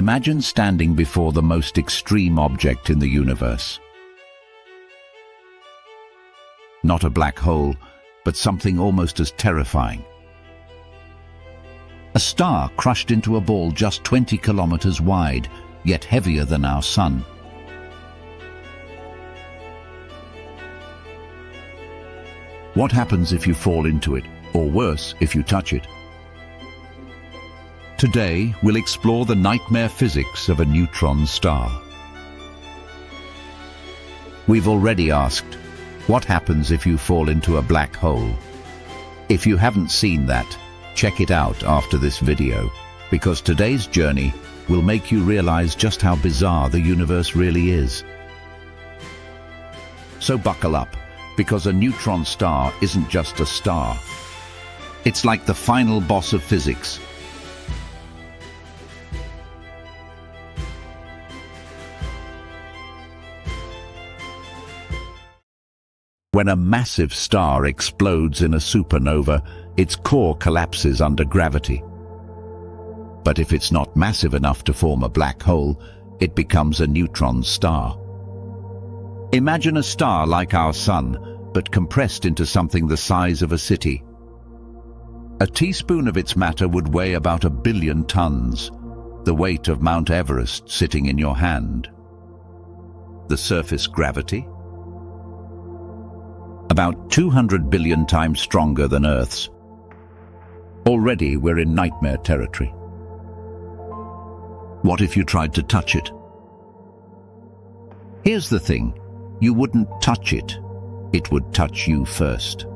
Imagine standing before the most extreme object in the universe. Not a black hole, but something almost as terrifying. A star crushed into a ball just 20 kilometers wide, yet heavier than our sun. What happens if you fall into it, or worse, if you touch it? Today, we'll explore the nightmare physics of a neutron star. We've already asked, what happens if you fall into a black hole? If you haven't seen that, check it out after this video, because today's journey will make you realize just how bizarre the universe really is. So buckle up, because a neutron star isn't just a star. It's like the final boss of physics. When a massive star explodes in a supernova, its core collapses under gravity. But if it's not massive enough to form a black hole, it becomes a neutron star. Imagine a star like our sun, but compressed into something the size of a city. A teaspoon of its matter would weigh about 1 billion tons, the weight of Mount Everest sitting in your hand. The surface gravity? About 200 billion times stronger than Earth's. Already we're in nightmare territory. What if you tried to touch it? Here's the thing, you wouldn't touch it. It would touch you first.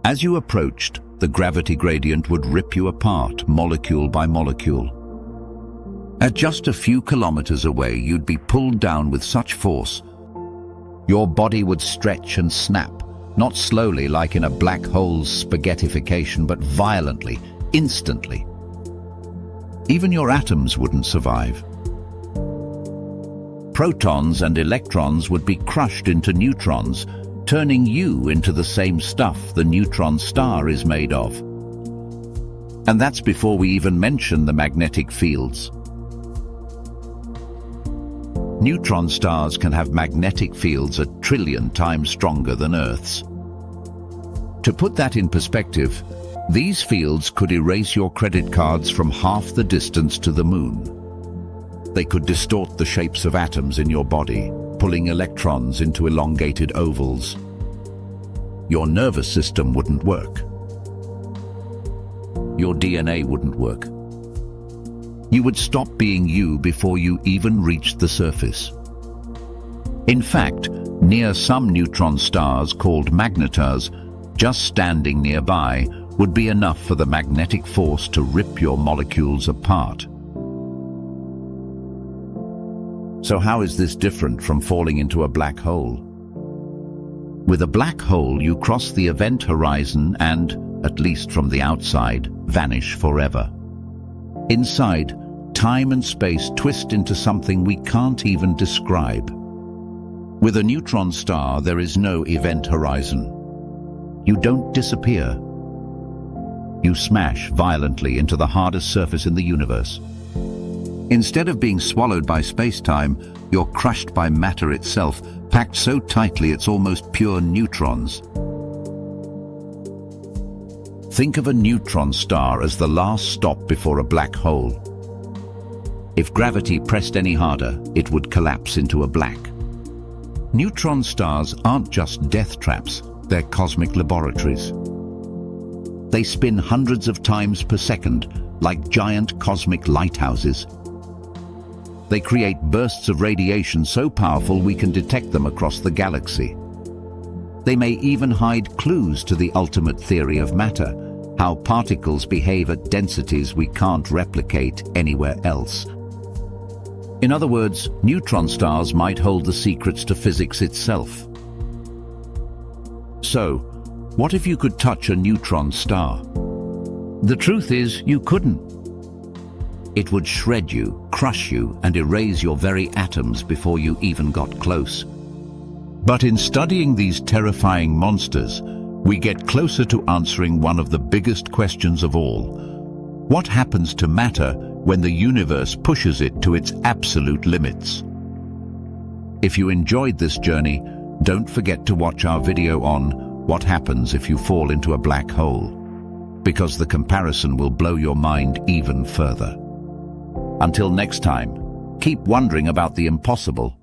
As you approached, the gravity gradient would rip you apart, molecule by molecule. At just a few kilometers away, you'd be pulled down with such force, your body would stretch and snap, not slowly like in a black hole's spaghettification, but violently, instantly. Even your atoms wouldn't survive. Protons and electrons would be crushed into neutrons, turning you into the same stuff the neutron star is made of. And that's before we even mention the magnetic fields. Neutron stars can have magnetic fields 1 trillion times stronger than Earth's. To put that in perspective, these fields could erase your credit cards from half the distance to the moon. They could distort the shapes of atoms in your body, pulling electrons into elongated ovals. Your nervous system wouldn't work. Your DNA wouldn't work. You would stop being you before you even reached the surface. In fact, near some neutron stars called magnetars, just standing nearby would be enough for the magnetic force to rip your molecules apart. So how is this different from falling into a black hole? With a black hole, you cross the event horizon and, at least from the outside, vanish forever. Inside, time and space twist into something we can't even describe. With a neutron star, there is no event horizon. You don't disappear. You smash violently into the hardest surface in the universe. Instead of being swallowed by space-time, you're crushed by matter itself, packed so tightly it's almost pure neutrons. Think of a neutron star as the last stop before a black hole. If gravity pressed any harder, it would collapse into a black. Neutron stars aren't just death traps, they're cosmic laboratories. They spin hundreds of times per second, like giant cosmic lighthouses. They create bursts of radiation so powerful we can detect them across the galaxy. They may even hide clues to the ultimate theory of matter, how particles behave at densities we can't replicate anywhere else. In other words, neutron stars might hold the secrets to physics itself. So, what if you could touch a neutron star? The truth is, you couldn't. It would shred you, crush you, and erase your very atoms before you even got close. But in studying these terrifying monsters, we get closer to answering one of the biggest questions of all. What happens to matter when the universe pushes it to its absolute limits? If you enjoyed this journey, don't forget to watch our video on what happens if you fall into a black hole, because the comparison will blow your mind even further. Until next time, keep wondering about the impossible